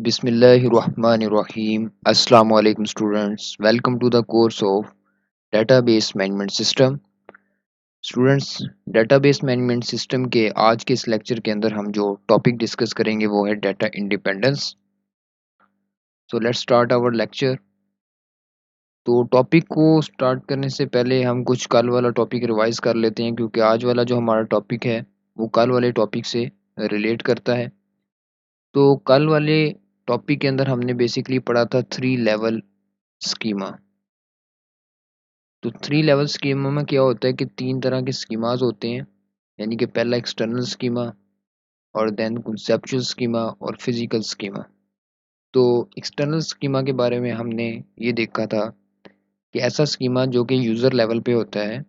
Bismillahirrahmanirrahim. Assalamu alaikum students. Welcome to the course of Database Management System. Students database management system के आज के इस lecture के अंदर हम जो टॉपिक डिस्कस करेंगे वो है data independence. So let's start our lecture. तो टॉपिक को स्टार्ट करने से पहले हम कुछ कल वाला टॉपिक रिवाइज कर लेते हैं, क्योंकि आज वाला जो हमारा टॉपिक है वो कल वाले टॉपिक से रिलेट करता है। तो कल वाले टॉपिक के अंदर हमने बेसिकली पढ़ा था 3 लेवल स्कीमा। तो 3 लेवल स्कीमा में क्या होता है कि 3 तरह के स्कीमाज होते हैं, यानी कि पहला एक्सटर्नल स्कीमा और देन कंसेप्चुअल स्कीमा और फिजिकल स्कीमा। तो एक्सटर्नल स्कीमा के बारे में हमने ये देखा था कि ऐसा स्कीमा जो कि यूज़र लेवल पे होता है।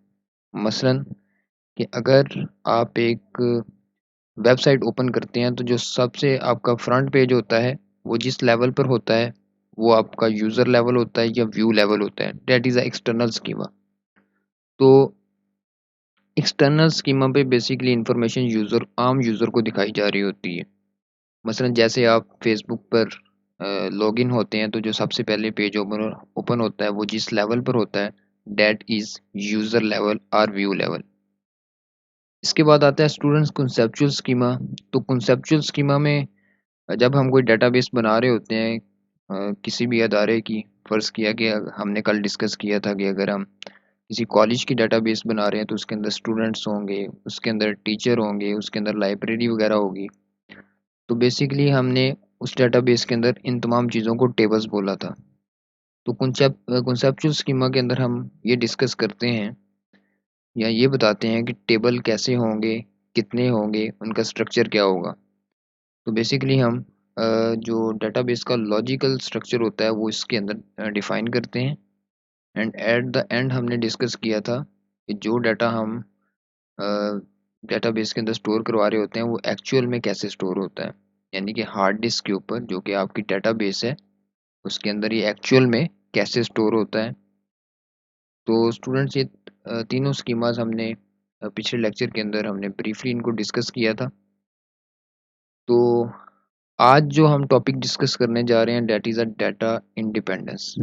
मसलन कि अगर आप एक वेबसाइट ओपन करते हैं तो जो सबसे आपका फ्रंट पेज होता है वो जिस लेवल पर होता है वो आपका यूज़र लेवल होता है या व्यू लेवल होता है। That is a external schema. तो एक्सटर्नल स्कीमा पे बेसिकली इंफॉर्मेशन आम यूज़र को दिखाई जा रही होती है। मसलन जैसे आप फेसबुक पर लॉगिन होते हैं तो जो सबसे पहले पेज ओपन ओपन होता है वो जिस लेवल पर होता है दैट इज़ यूज़र लेवल और व्यू लेवल। इसके बाद आता है स्टूडेंट्स कंसेप्चुअल स्कीमा। तो कंसेप्चुअल स्कीमा में जब हम कोई डेटाबेस बना रहे होते हैं किसी भी अदारे की, फ़र्ज़ किया कि हमने कल डिस्कस किया था कि अगर हम किसी कॉलेज की डेटाबेस बना रहे हैं तो उसके अंदर स्टूडेंट्स होंगे, उसके अंदर टीचर होंगे, उसके अंदर लाइब्रेरी वगैरह होगी। तो बेसिकली हमने उस डेटाबेस के अंदर इन तमाम चीज़ों को टेबल्स बोला था। तो कॉन्सेप्चुअल स्कीमा के अंदर हम ये डिस्कस करते हैं या ये बताते हैं कि टेबल कैसे होंगे, कितने होंगे, उनका स्ट्रक्चर क्या होगा। तो बेसिकली हम जो डेटाबेस का लॉजिकल स्ट्रक्चर होता है वो इसके अंदर डिफ़ाइन करते हैं। एंड एट द एंड हमने डिस्कस किया था कि जो डाटा हम डेटाबेस के अंदर स्टोर करवा रहे होते हैं वो एक्चुअल में कैसे स्टोर होता है, यानी कि हार्ड डिस्क के ऊपर जो कि आपकी डेटाबेस है उसके अंदर ये एक्चुअल में कैसे स्टोर होता है। तो स्टूडेंट्स ये तीनों स्कीमाज हमने पिछले लेक्चर के अंदर हमने ब्रीफली इनको डिस्कस किया था। तो आज जो हम टॉपिक डिस्कस करने जा रहे हैं that is a data independence.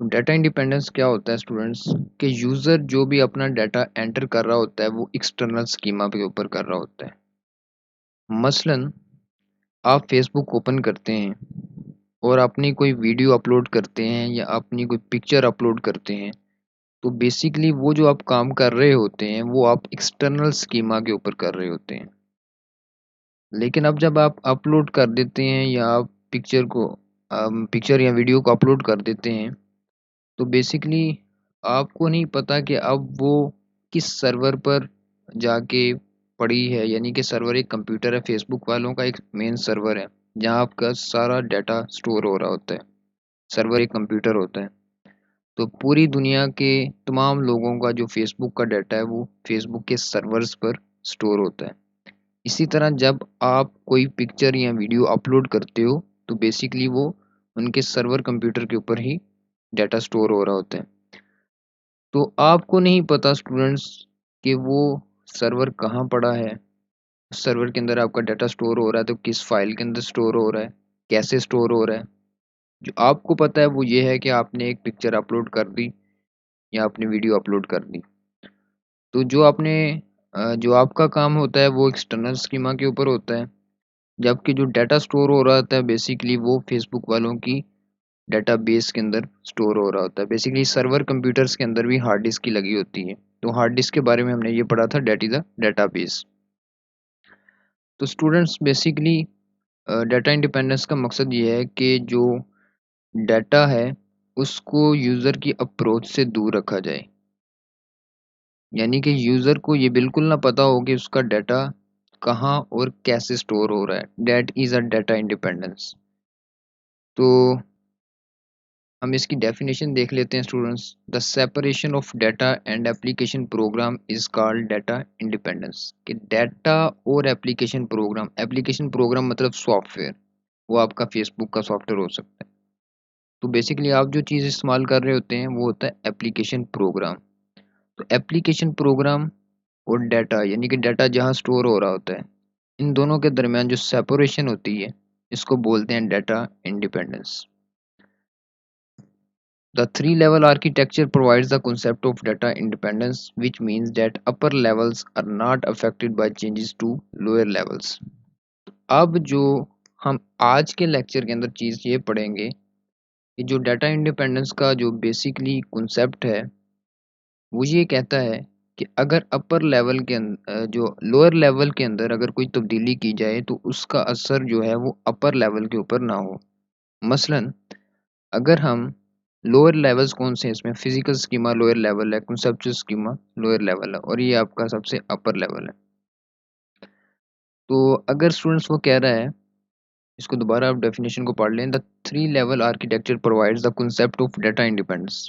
Data independence क्या होता है स्टूडेंट्स, कि यूज़र जो भी अपना डाटा एंटर कर रहा होता है वो एक्सटर्नल स्कीमा के ऊपर कर रहा होता है। मसलन आप फेसबुक ओपन करते हैं और अपनी कोई वीडियो अपलोड करते हैं या अपनी कोई पिक्चर अपलोड करते हैं, तो बेसिकली वो जो आप काम कर रहे होते हैं वो आप एक्सटर्नल स्कीमा के ऊपर कर रहे होते हैं। लेकिन अब जब आप अपलोड कर देते हैं या आप पिक्चर या वीडियो को अपलोड कर देते हैं तो बेसिकली आपको नहीं पता कि अब वो किस सर्वर पर जाके पड़ी है, यानी कि सर्वर एक कंप्यूटर है, फेसबुक वालों का एक मेन सर्वर है जहाँ आपका सारा डाटा स्टोर हो रहा होता है। सर्वर एक कंप्यूटर होता है। तो पूरी दुनिया के तमाम लोगों का जो फेसबुक का डाटा है वो फेसबुक के सर्वर्स पर स्टोर होता है। इसी तरह जब आप कोई पिक्चर या वीडियो अपलोड करते हो तो बेसिकली वो उनके सर्वर कंप्यूटर के ऊपर ही डाटा स्टोर हो रहा होता है। तो आपको नहीं पता स्टूडेंट्स कि वो सर्वर कहाँ पड़ा है, उस सर्वर के अंदर आपका डाटा स्टोर हो रहा है तो किस फाइल के अंदर स्टोर हो रहा है, कैसे स्टोर हो रहा है। जो आपको पता है वो ये है कि आपने एक पिक्चर अपलोड कर दी या आपने वीडियो अपलोड कर दी। तो जो आपका काम होता है वो एक्सटर्नल स्कीमा के ऊपर होता है, जबकि जो डाटा स्टोर हो रहा होता है बेसिकली वो फेसबुक वालों की डेटाबेस के अंदर स्टोर हो रहा होता है। बेसिकली सर्वर कंप्यूटर्स के अंदर भी हार्ड डिस्क की लगी होती है। तो हार्ड डिस्क के बारे में हमने ये पढ़ा था, दैट इज़ अ डेटाबेस। तो स्टूडेंट्स बेसिकली डाटा इंडिपेंडेंस का मकसद ये है कि जो डाटा है उसको यूज़र की अप्रोच से दूर रखा जाए, यानी कि यूज़र को ये बिल्कुल ना पता हो कि उसका डाटा कहाँ और कैसे स्टोर हो रहा है। That is a data independence. तो हम इसकी डेफिनेशन देख लेते हैं students. The separation of data and application program is called data independence. कि डाटा और एप्लीकेशन प्रोग्राम मतलब सॉफ्टवेयर, वो आपका फेसबुक का सॉफ्टवेयर हो सकता है। तो बेसिकली आप जो चीज़ इस्तेमाल कर रहे होते हैं वो होता है एप्लीकेशन प्रोग्राम। तो एप्लीकेशन प्रोग्राम और डाटा, यानी कि डाटा जहाँ स्टोर हो रहा होता है, इन दोनों के दरमियान जो सेपरेशन होती है इसको बोलते हैं data independence. The three-level architecture provides the concept of data independence, which means that upper levels are not affected by changes to lower levels. अब जो हम आज के लेक्चर के अंदर चीज़ ये पढ़ेंगे कि जो डाटा इंडिपेंडेंस का जो बेसिकली कॉन्सेप्ट है वो ये कहता है कि अगर अपर लेवल के जो लोअर लेवल के अंदर अगर कोई तब्दीली की जाए तो उसका असर जो है वो अपर लेवल के ऊपर ना हो। मसलन अगर हम लोअर लेवल्स कौन से हैं इसमें, फिजिकल स्कीमा लोअर लेवल है, कंसेप्चुअल स्कीमा लोअर लेवल है और ये आपका सबसे अपर लेवल है। तो अगर स्टूडेंट्स वो कह रहा है, इसको दोबारा आप डेफिनेशन को पढ़ लें, the three level architecture provides the concept of data independence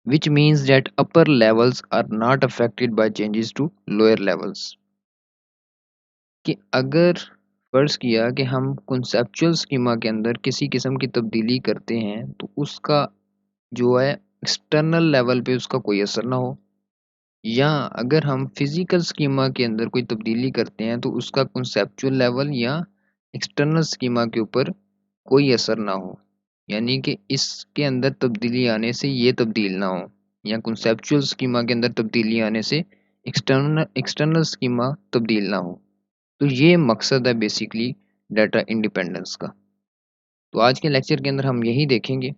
which means that upper levels are not affected by changes to lower levels। कि अगर फर्ज किया कि हम कॉन्सेप्चुअल स्कीमा के अंदर किसी किस्म की तब्दीली करते हैं तो उसका जो है एक्सटर्नल लेवल पे उसका कोई असर ना हो, या अगर हम फिजिकल स्कीमा के अंदर कोई तब्दीली करते हैं तो उसका कॉन्सेप्चुअल लेवल या एक्सटर्नल स्कीमा के ऊपर कोई असर ना हो, यानी कि इसके अंदर तब्दीली आने से ये तब्दील ना हो या कॉन्सेप्चुअल स्कीमा के अंदर तब्दीली आने से एक्सटर्नल एक्सटर्नल स्कीमा तब्दील ना हो। तो ये मकसद है बेसिकली डाटा इंडिपेंडेंस का। तो आज के लेक्चर के अंदर हम यही देखेंगे।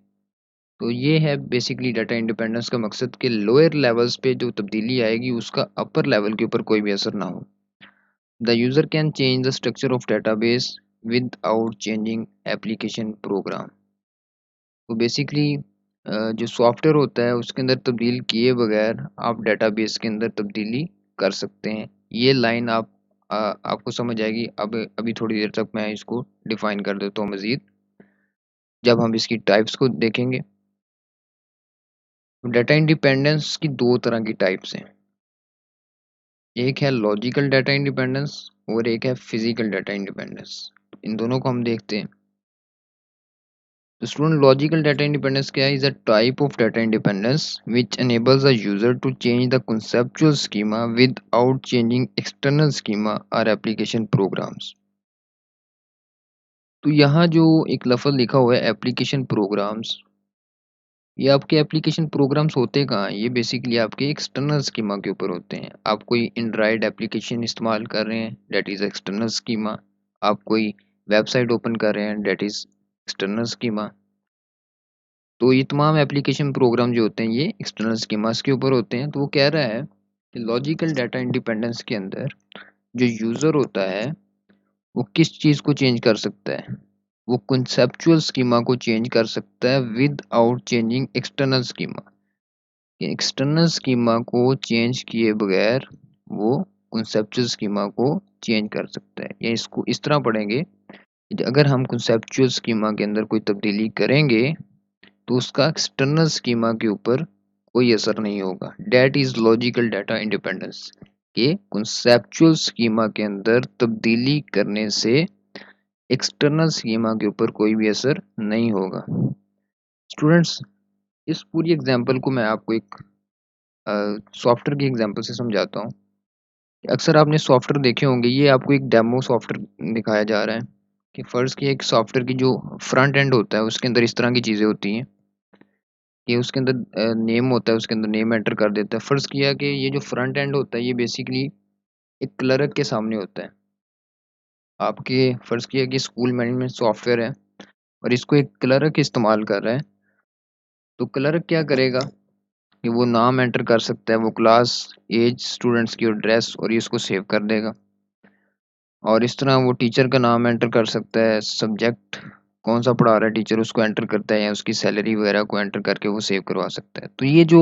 तो ये है बेसिकली डाटा इंडिपेंडेंस का मकसद कि लोअर लेवल्स पे जो तब्दीली आएगी उसका अपर लेवल के ऊपर कोई भी असर ना हो। The user can change the structure of database without changing application program. तो बेसिकली जो सॉफ्टवेयर होता है उसके अंदर तब्दील किए बगैर आप डेटाबेस के अंदर तब्दीली कर सकते हैं। ये लाइन आपको समझ आएगी। अब अभी थोड़ी देर तक मैं इसको डिफाइन कर देता हूँ मज़ीद, जब हम इसकी टाइप्स को देखेंगे। तो डाटा इंडिपेंडेंस की दो तरह की टाइप्स हैं, एक है लॉजिकल डाटा इंडिपेंडेंस और एक है फिजिकल डाटा इंडिपेंडेंस। इन दोनों को हम देखते हैं। The student logical data independence क्या है? Is a type of data independence which enables a user to change the conceptual schema without changing external schema or application programs। तो यहाँ जो एक लफ्ज़ लिखा हुआ है एप्लीकेशन प्रोग्राम्स, ये आपके एप्लीकेशन प्रोग्राम्स होते कहाँ हैं? ये बेसिकली आपके एक्सटर्नल स्कीमा के ऊपर होते हैं। आप कोई एंड्रॉयड एप्लीकेशन इस्तेमाल कर रहे हैं, दैट इज़ एक्सटर्नल स्कीमा। आप कोई वेबसाइट ओपन कर रहे हैं, दैट इज़ एक्सटर्नल स्कीमा। तो ये तमाम एप्लीकेशन प्रोग्राम जो होते हैं ये एक्सटर्नल स्कीमास के ऊपर होते हैं। तो वो कह रहा है कि लॉजिकल डाटा इंडिपेंडेंस के अंदर जो यूज़र होता है वो किस चीज़ को चेंज कर सकता है? वो कंसेप्चुअल स्कीमा को चेंज कर सकता है with out changing external schema. External schema को चेंज किए बगैर वो कंसेप्चुअल स्कीमा को चेंज कर सकता है। या इसको इस तरह पढ़ेंगे कि अगर हम कंसेप्चुअल स्कीमा के अंदर कोई तब्दीली करेंगे तो उसका एक्सटर्नल स्कीमा के ऊपर कोई असर नहीं होगा। That is logical data independence के कॉन्सेप्चुअल स्कीमा के अंदर तब्दीली करने से एक्सटर्नल स्कीमा के ऊपर कोई भी असर नहीं होगा। स्टूडेंट्स, इस पूरी एग्जांपल को मैं आपको एक सॉफ्टवेयर की एग्जांपल से समझाता हूँ। अक्सर आपने सॉफ्टवेयर देखे होंगे, ये आपको एक डेमो सॉफ्टवेयर दिखाया जा रहा है कि फ़र्ज़ किया एक सॉफ्टवेयर की जो फ्रंट एंड होता है उसके अंदर इस तरह की चीज़ें होती हैं कि उसके अंदर नेम होता है, उसके अंदर नेम एंटर कर देता है। फ़र्ज़ किया कि ये जो फ्रंट एंड होता है ये बेसिकली एक क्लर्क के सामने होता है। आपके फ़र्ज़ किया कि स्कूल मैनेजमेंट सॉफ्टवेयर है और इसको एक क्लर्क इस्तेमाल कर रहा है। तो क्लर्क क्या करेगा कि वो नाम एंटर कर सकता है, वो क्लास, एज, स्टूडेंट्स की और ड्रेस, और ये इसको सेव कर देगा। और इस तरह वो टीचर का नाम एंटर कर सकता है, सब्जेक्ट कौन सा पढ़ा रहा है टीचर उसको एंटर करता है, या उसकी सैलरी वगैरह को एंटर करके वो सेव करवा सकता है। तो ये जो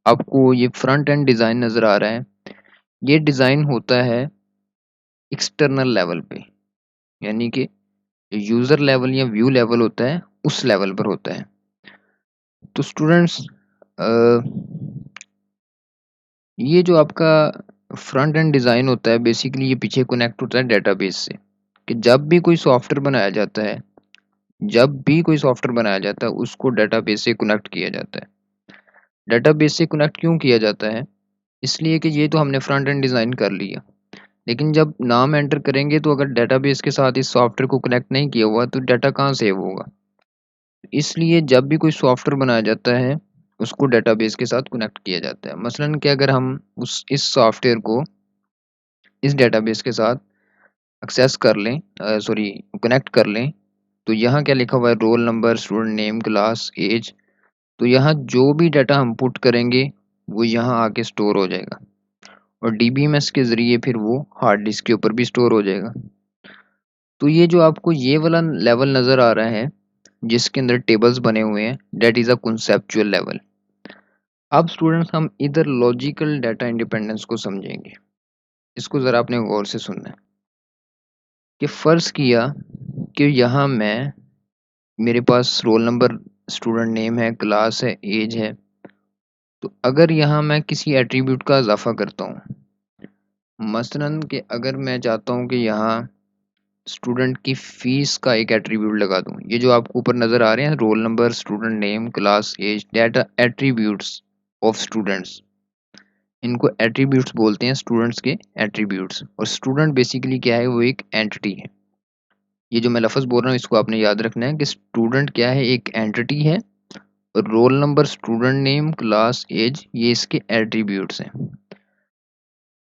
आपको ये फ्रंट एंड डिज़ाइन नज़र आ रहा है, ये डिज़ाइन होता है एक्सटर्नल लेवल पे, यानी कि यूज़र लेवल या व्यू लेवल होता है उस लेवल पर होता है। तो स्टूडेंट्स, ये जो आपका फ्रंट एंड डिज़ाइन होता है बेसिकली ये पीछे कनेक्ट होता है डेटाबेस से, कि जब भी कोई सॉफ्टवेयर बनाया जाता है, जब भी कोई सॉफ्टवेयर बनाया जाता है उसको डेटाबेस से कनेक्ट किया जाता है। डेटाबेस से कनेक्ट क्यों किया जाता है? इसलिए कि ये तो हमने फ्रंट एंड डिज़ाइन कर लिया, लेकिन जब नाम एंटर करेंगे तो अगर डेटाबेस के साथ इस सॉफ्टवेयर को कनेक्ट नहीं किया हुआ तो डाटा कहाँ सेव होगा। इसलिए जब भी कोई सॉफ्टवेयर बनाया जाता है उसको डेटाबेस के साथ कनेक्ट किया जाता है। मसलन कि अगर हम उस इस सॉफ्टवेयर को इस डेटाबेस के साथ एक्सेस कर लें, सॉरी, कनेक्ट कर लें, तो यहाँ क्या लिखा हुआ है, roll number, student name, class, age. तो यहाँ जो भी डाटा हम पुट करेंगे वो यहाँ आके स्टोर हो जाएगा और डीबीएमएस के ज़रिए फिर वो हार्ड डिस्क के ऊपर भी स्टोर हो जाएगा। तो ये जो आपको ये वाला लेवल नज़र आ रहा है जिसके अंदर टेबल्स बने हुए हैं, that is a conceptual level. अब स्टूडेंट्स हम इधर लॉजिकल डाटा इंडिपेंडेंस को समझेंगे। इसको ज़रा आपने गौर से सुनना है कि फ़र्ज़ किया कि यहाँ मैं, मेरे पास रोल नंबर, स्टूडेंट नेम है, क्लास है, एज है। तो अगर यहाँ मैं किसी एट्रीब्यूट का इजाफ़ा करता हूँ, मसलन कि अगर मैं चाहता हूँ कि यहाँ स्टूडेंट की फ़ीस का एक एट्रीब्यूट लगा दूँ। ये जो आपको ऊपर नज़र आ रहे हैं, roll number, student name, class, age, data attributes of students. इनको एट्रीब्यूट्स बोलते हैं, स्टूडेंट्स के एट्रीब्यूट्स। और स्टूडेंट बेसिकली क्या है, वो एक एंटिटी है। ये जो मैं लफ्ज़ बोल रहा हूँ इसको आपने याद रखना है कि स्टूडेंट क्या है, एक एंटिटी है। और roll number, student name, class, age, ये इसके एट्रीब्यूट्स हैं।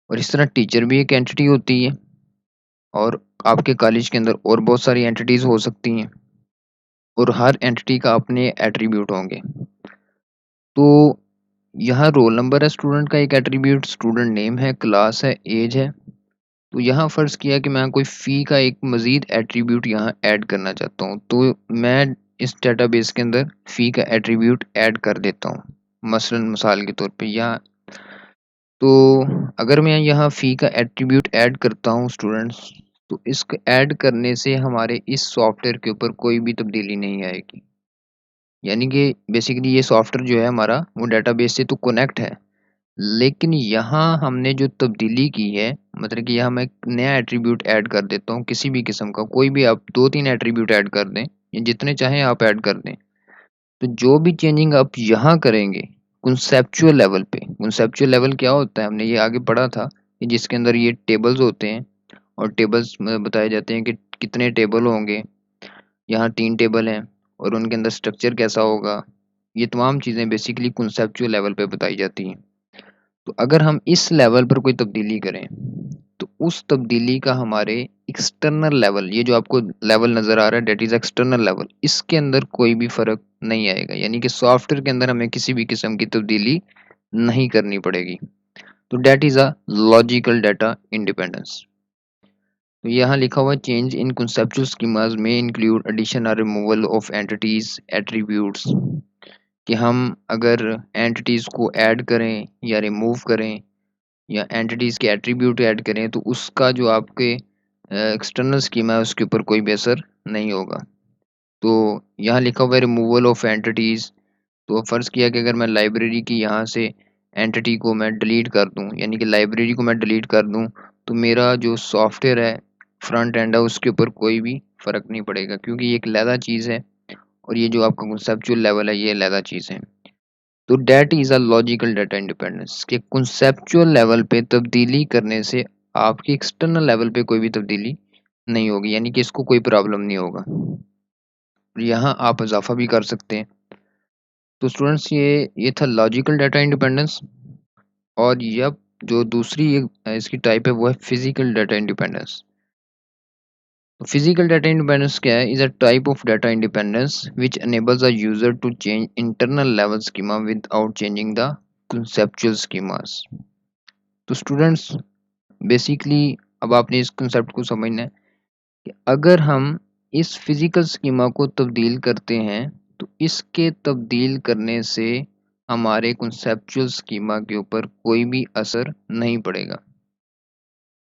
और इस तरह टीचर भी एक एंटिटी होती है और आपके कॉलेज के अंदर और बहुत सारी एंटिटीज़ हो सकती हैं और हर एंटिटी का अपने एट्रीब्यूट होंगे। तो यहाँ रोल नंबर है स्टूडेंट का एक एट्रीब्यूट, स्टूडेंट नेम है, क्लास है, एज है। तो यहाँ फ़र्ज़ किया कि मैं कोई फ़ी का एक मज़ीद एट्रीब्यूट यहाँ ऐड करना चाहता हूँ, तो मैं इस डेटाबेस के अंदर फ़ी का एट्रीब्यूट ऐड कर देता हूँ। मसलन मिसाल के तौर पे यहाँ, तो अगर मैं यहाँ फ़ी का एट्रीब्यूट ऐड करता हूँ स्टूडेंट्स, तो इसको ऐड करने से हमारे इस सॉफ्टवेयर के ऊपर कोई भी तब्दीली नहीं आएगी। यानी कि बेसिकली ये सॉफ्टवेयर जो है हमारा, वो डेटाबेस से तो कनेक्ट है, लेकिन यहाँ हमने जो तब्दीली की है, मतलब कि यहाँ मैं एक नया एट्रीब्यूट ऐड कर देता हूँ किसी भी किस्म का, कोई भी आप 2-3 एट्रीब्यूट ऐड कर दें या जितने चाहें आप ऐड कर दें। तो जो भी चेंजिंग आप यहाँ करेंगे कॉन्सेप्चुअल लेवल पे, कॉन्सेप्चुअल लेवल क्या होता है, हमने ये आगे पढ़ा था कि जिसके अंदर ये टेबल्स होते हैं और टेबल्स में बताए जाते हैं कि कितने टेबल होंगे। यहाँ 3 टेबल हैं और उनके अंदर स्ट्रक्चर कैसा होगा। ये तमाम चीज़ें बेसिकली कॉन्सेप्चुअल लेवल पे बताई जाती हैं। तो अगर हम इस लेवल पर कोई तब्दीली करें, तो उस तब्दीली का हमारे एक्सटर्नल लेवल, ये जो आपको लेवल नज़र आ रहा है दैट इज़ एक्सटर्नल लेवल, इसके अंदर कोई भी फ़र्क नहीं आएगा। यानी कि सॉफ्टवेयर के अंदर हमें किसी भी किस्म की तब्दीली नहीं करनी पड़ेगी। तो that is a logical data independence. तो यहाँ लिखा हुआ है, चेंज इन conceptual schemas में इंक्लूड एडिशन और रिमूवल ऑफ एंटिटीज एट्रीब्यूट्स, कि हम अगर एंटिटीज़ को ऐड करें या रिमूव करें या एंटिटीज़ के एट्रीब्यूट ऐड करें तो उसका जो आपके एक्सटर्नल स्कीमा है उसके ऊपर कोई भी असर नहीं होगा। तो यहाँ लिखा हुआ है रिमूवल ऑफ एंटिटीज़। तो फ़र्ज़ किया कि अगर मैं लाइब्रेरी की यहाँ से एंटिटी को मैं डिलीट कर दूँ, यानी कि लाइब्रेरी को मैं डिलीट कर दूँ, तो मेरा जो सॉफ्टवेयर है, फ्रंट एंड है, उसके ऊपर कोई भी फ़र्क नहीं पड़ेगा क्योंकि ये एक अलहदा चीज़ है और ये जो आपका कॉन्सेप्चुअल लेवल है ये अलहदा चीज़ है। तो that is a logical data independence, के कॉन्सेप्चुअल लेवल पे तब्दीली करने से आपकी एक्सटर्नल लेवल पे कोई भी तब्दीली नहीं होगी, यानी कि इसको कोई प्रॉब्लम नहीं होगा। यहाँ आप इजाफा भी कर सकते हैं। तो स्टूडेंट्स ये था लॉजिकल डाटा इंडिपेंडेंस। और यह जो दूसरी एक इसकी टाइप है वो है फिजिकल डाटा इंडिपेंडेंस। तो फिजिकल डाटा इंडिपेंडेंस क्या है, is a type of data independence which enables a user to change internal level schema without changing the conceptual schemas। तो स्टूडेंट्स बेसिकली अब आपने इस कंसेप्ट को समझना है कि अगर हम इस फिजिकल स्कीमा को तब्दील करते हैं तो इसके तब्दील करने से हमारे कॉन्सेप्चुअल स्कीमा के ऊपर कोई भी असर नहीं पड़ेगा।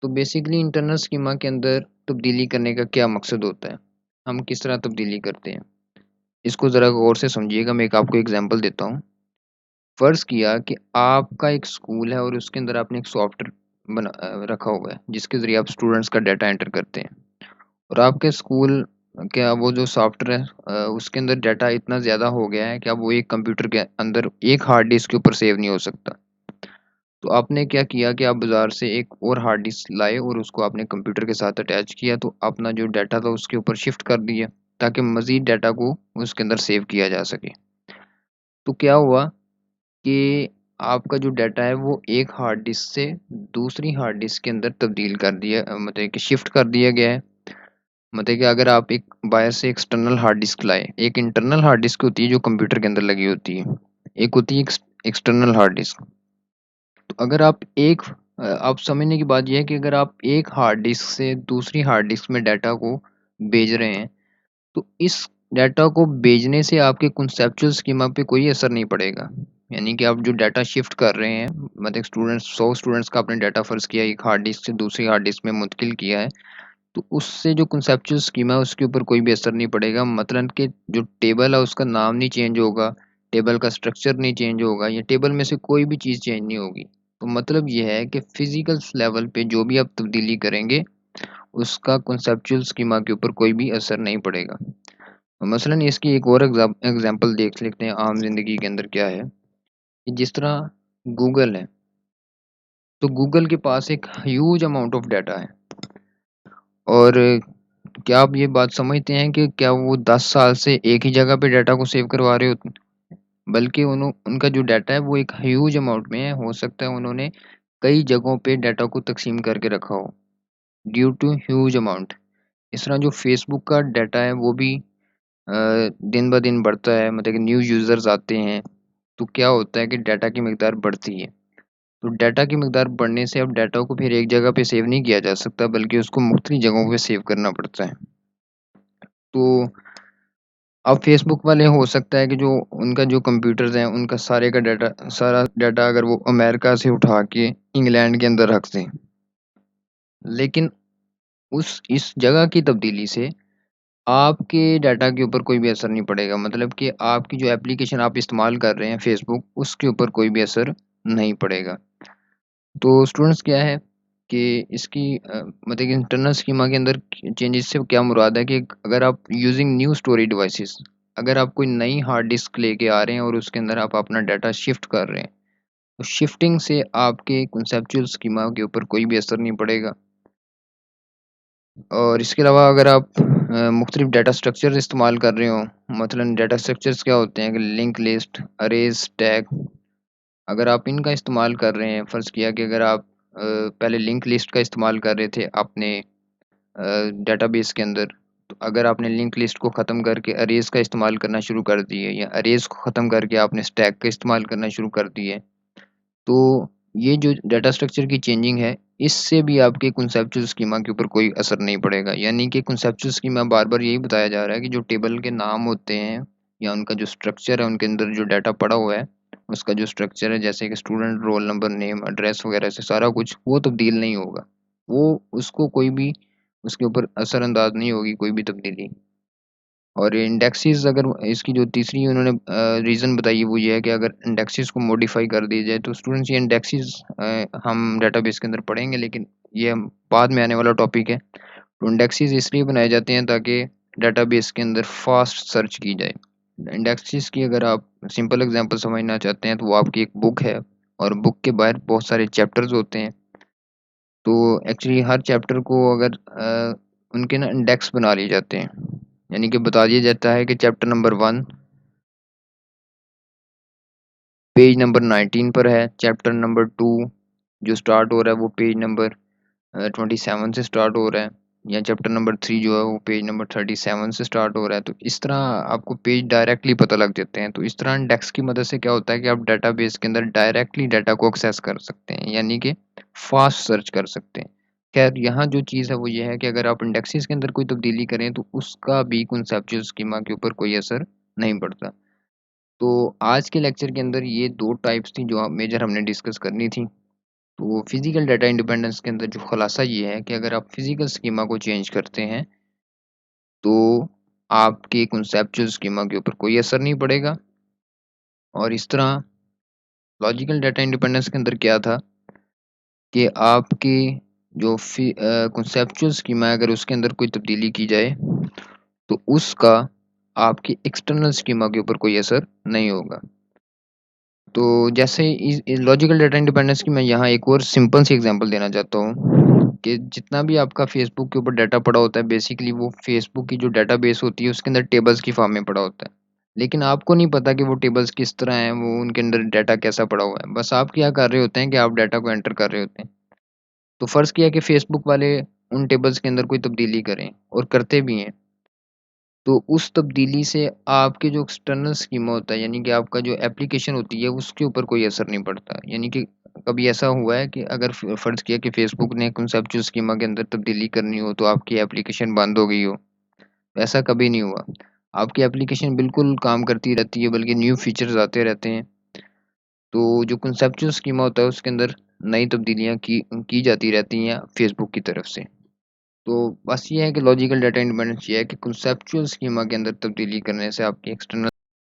तो बेसिकली इंटरनल स्कीमा के अंदर तब्दीली करने का क्या मकसद होता है, हम किस तरह तब्दीली करते हैं, इसको ज़रा गौर से समझिएगा। मैं एक आपको एग्जांपल देता हूँ। फ़र्ज़ किया कि आपका एक स्कूल है और उसके अंदर आपने एक सॉफ्टवेयर रखा हुआ है जिसके ज़रिए आप स्टूडेंट्स का डाटा एंटर करते हैं। और आपके स्कूल क्या वो जो सॉफ्टवेयर है उसके अंदर डाटा इतना ज़्यादा हो गया है कि अब वो एक कंप्यूटर के अंदर एक हार्ड डिस्क के ऊपर सेव नहीं हो सकता। तो आपने क्या किया कि आप बाज़ार से एक और हार्ड डिस्क लाए और उसको आपने कंप्यूटर के साथ अटैच किया, तो अपना जो डाटा था उसके ऊपर शिफ्ट कर दिया, ताकि मज़ीद डाटा को उसके अंदर सेव किया जा सके। तो क्या हुआ कि आपका जो डाटा है वो एक हार्ड डिस्क से दूसरी हार्ड डिस्क के अंदर तब्दील कर दिया, मतलब कि शिफ्ट कर दिया गया है। मतलब कि अगर आप एक बाहर से एक्सटर्नल हार्ड डिस्क लाए, एक इंटरनल हार्ड डिस्क होती है जो कंप्यूटर के अंदर लगी होती है, एक होती है एक्सटर्नल हार्ड डिस्क। तो अगर आप आप समझने की बात ये है कि अगर आप एक हार्ड डिस्क से दूसरी हार्ड डिस्क में डाटा को भेज रहे हैं, तो इस डाटा को भेजने से आपके कॉन्सेप्चुअल स्कीमा पे कोई असर नहीं पड़ेगा। यानी कि आप जो डाटा शिफ्ट कर रहे हैं, मतलब स्टूडेंट्स 100 स्टूडेंट्स का आपने डाटा फ़र्ज़ किया एक हार्ड डिस्क से दूसरी हार्ड डिस्क में मुंतकिल किया है, तो उससे जो कॉन्सेप्चुअल स्कीमा है उसके ऊपर कोई भी असर नहीं पड़ेगा। मतलन कि जो टेबल है उसका नाम नहीं चेंज होगा, टेबल का स्ट्रक्चर नहीं चेंज होगा, या टेबल में से कोई भी चीज़ चेंज नहीं होगी। तो मतलब ये है कि फ़िज़िकल लेवल पे जो भी आप तब्दीली करेंगे, उसका कॉन्सेप्चुअल स्कीमा के ऊपर कोई भी असर नहीं पड़ेगा। मसलन इसकी एक और एग्ज़ाम्पल देख लेते हैं आम ज़िंदगी के अंदर क्या है, कि जिस तरह गूगल है, तो गूगल के पास एक ह्यूज अमाउंट ऑफ डाटा है, और क्या आप ये बात समझते हैं कि क्या वो 10 साल से एक ही जगह पे डाटा को सेव करवा रहे होते, बल्कि उनका जो डाटा है वो एक ह्यूज अमाउंट में है। हो सकता है उन्होंने कई जगहों पे डाटा को तक़सीम करके रखा हो, ड्यू टू ह्यूज अमाउंट। इस तरह जो फ़ेसबुक का डाटा है वो भी दिन ब दिन बढ़ता है, मतलब कि न्यू यूज़र्स आते हैं, तो क्या होता है कि डाटा की मिक़दार बढ़ती है। तो डाटा की मिक़दार बढ़ने से अब डाटा को फिर एक जगह पे सेव नहीं किया जा सकता, बल्कि उसको मुख्तलिफ़ जगहों पे सेव करना पड़ता है। तो अब फ़ेसबुक वाले हो सकता है कि जो उनका जो कंप्यूटर्स हैं, उनका सारा डाटा अगर वो अमेरिका से उठा के इंग्लैंड के अंदर रख दें। लेकिन उस इस जगह की तब्दीली से आपके डाटा के ऊपर कोई भी असर नहीं पड़ेगा। मतलब कि आपकी जो एप्लीकेशन आप इस्तेमाल कर रहे हैं फ़ेसबुक, उसके ऊपर कोई भी असर नहीं पड़ेगा। तो स्टूडेंट्स क्या है कि इसकी मतलब कि इंटरनल स्कीमा के अंदर चेंजेस से क्या मुराद है कि अगर आप यूजिंग न्यू स्टोरेज डिवाइसेस, अगर आप कोई नई हार्ड डिस्क लेके आ रहे हैं और उसके अंदर आप अपना डाटा शिफ्ट कर रहे हैं, तो शिफ्टिंग से आपके कॉन्सेप्चुअल स्कीमा के ऊपर कोई भी असर नहीं पड़ेगा। और इसके अलावा अगर आप मुख्तलिफ डाटा स्ट्रक्चर्स इस्तेमाल कर रहे हो, मसलन डाटा स्ट्रक्चर्स क्या होते हैं कि लिंक लिस्ट, अरेज, टैग, अगर आप इनका इस्तेमाल कर रहे हैं, फ़र्ज़ किया कि अगर आप पहले लिंक लिस्ट का इस्तेमाल कर रहे थे अपने डेटाबेस के अंदर, तो अगर आपने लिंक लिस्ट को ख़त्म करके अरेज़ का इस्तेमाल करना शुरू कर दिए, या अरेज़ को ख़त्म करके आपने स्टैक का इस्तेमाल करना शुरू कर दिए, तो ये जो डाटा स्ट्रक्चर की चेंजिंग है, इससे भी आपके कॉन्सेप्चुअल स्कीमा के ऊपर कोई असर नहीं पड़ेगा। यानी कि कॉन्सेप्चुअल स्कीमा बार-बार यही बताया जा रहा है कि जो टेबल के नाम होते हैं या उनका जो स्ट्रक्चर है, उनके अंदर जो डाटा पड़ा हुआ है, उसका जो स्ट्रक्चर है जैसे कि student, roll number, name, address वगैरह से सारा कुछ, वो तब्दील नहीं होगा। वो उसको कोई भी उसके ऊपर असर-अंदाज़ नहीं होगी कोई भी तब्दीली। और इंडेक्सेस, अगर इसकी जो तीसरी उन्होंने रीज़न बताई है वो ये है कि अगर इंडेक्सेस को मॉडिफ़ाई कर दिया जाए, तो स्टूडेंट्स ये इंडेक्सेस हम डेटाबेस के अंदर पढ़ेंगे, लेकिन ये हम बाद में आने वाला टॉपिक है। तो इंडेक्सेस इसलिए बनाए जाते हैं ताकि डेटाबेस के अंदर फ़ास्ट सर्च की जाए। इंडेक्सेस की अगर आप सिंपल एग्ज़ाम्पल समझना चाहते हैं, तो वो आपकी एक बुक है, और बुक के बाहर बहुत सारे चैप्टर्स होते हैं। तो एक्चुअली हर चैप्टर को अगर उनके ना इंडेक्स बना लिए जाते हैं। यानी कि बता दिया जाता है कि चैप्टर नंबर 1 पेज नंबर 19 पर है, चैप्टर नंबर 2 जो स्टार्ट हो रहा है वो पेज नंबर 27 से स्टार्ट हो रहा है, या चैप्टर नंबर 3 जो है वो पेज नंबर 37 से स्टार्ट हो रहा है। तो इस तरह आपको पेज डायरेक्टली पता लग जाते हैं। तो इस तरह इंडेक्स की मदद से क्या होता है कि आप डेटाबेस के अंदर डायरेक्टली डाटा को एक्सेस कर सकते हैं, यानी कि फास्ट सर्च कर सकते हैं। खैर, यहाँ जो चीज़ है वो ये है कि अगर आप इंडेक्सेस के अंदर कोई तब्दीली करें, तो उसका भी कॉन्सेप्चुअल स्कीमा के ऊपर कोई असर नहीं पड़ता। तो आज के लेक्चर के अंदर ये 2 टाइप्स थी जो मेजर हमने डिस्कस करनी थी। तो फिज़िकल डाटा इंडिपेंडेंस के अंदर जो खुलासा ये है कि अगर आप फिज़िकल स्कीमा को चेंज करते हैं, तो आपके कॉन्सेप्चुअल स्कीमा के ऊपर कोई असर नहीं पड़ेगा। और इस तरह लॉजिकल डाटा इंडिपेंडेंस के अंदर क्या था कि आपकी जो कॉन्सेप्चुअल स्कीमा है, अगर उसके अंदर कोई तब्दीली की जाए, तो उसका आपकी एक्सटर्नल स्कीमा के ऊपर कोई असर नहीं होगा। तो जैसे इस लॉजिकल डाटा इंडिपेंडेंस की मैं यहाँ एक और सिंपल सी एग्जांपल देना चाहता हूँ कि जितना भी आपका फेसबुक के ऊपर डाटा पड़ा होता है बेसिकली वो फेसबुक की जो डाटाबेस होती है उसके अंदर टेबल्स की फॉर्म में पड़ा होता है। लेकिन आपको नहीं पता कि वो टेबल्स किस तरह हैं, वो उनके अंदर डाटा कैसा पड़ा हुआ है। बस आप क्या कर रहे होते हैं कि आप डाटा को एंटर कर रहे होते हैं। तो फ़र्ज़ किया कि फेसबुक वाले उन टेबल्स के अंदर कोई तब्दीली करें और करते भी हैं। तो उस तब्दीली से आपके जो एक्सटर्नल स्कीमा होता है यानी कि आपका जो एप्लीकेशन होती है उसके ऊपर कोई असर नहीं पड़ता। यानी कि कभी ऐसा हुआ है कि अगर फ़र्ज़ किया कि फ़ेसबुक ने कॉन्सेप्चुअल स्कीमा के अंदर तब्दीली करनी हो तो आपकी एप्लीकेशन बंद हो गई हो, ऐसा कभी नहीं हुआ। आपकी एप्लीकेशन बिल्कुल काम करती रहती है बल्कि न्यू फीचर्स आते रहते हैं। तो जो कॉन्सेप्चुअल स्कीमा होता है उसके अंदर नई तब्दीलियाँ की जाती रहती हैं फ़ेसबुक की तरफ से। तो बस ये है कि लॉजिकल डाटा इंडिपेंडेंस ये है कि कॉन्सेप्चुअल स्कीमा के अंदर तब्दीली करने से आपकी एक्सटर्नल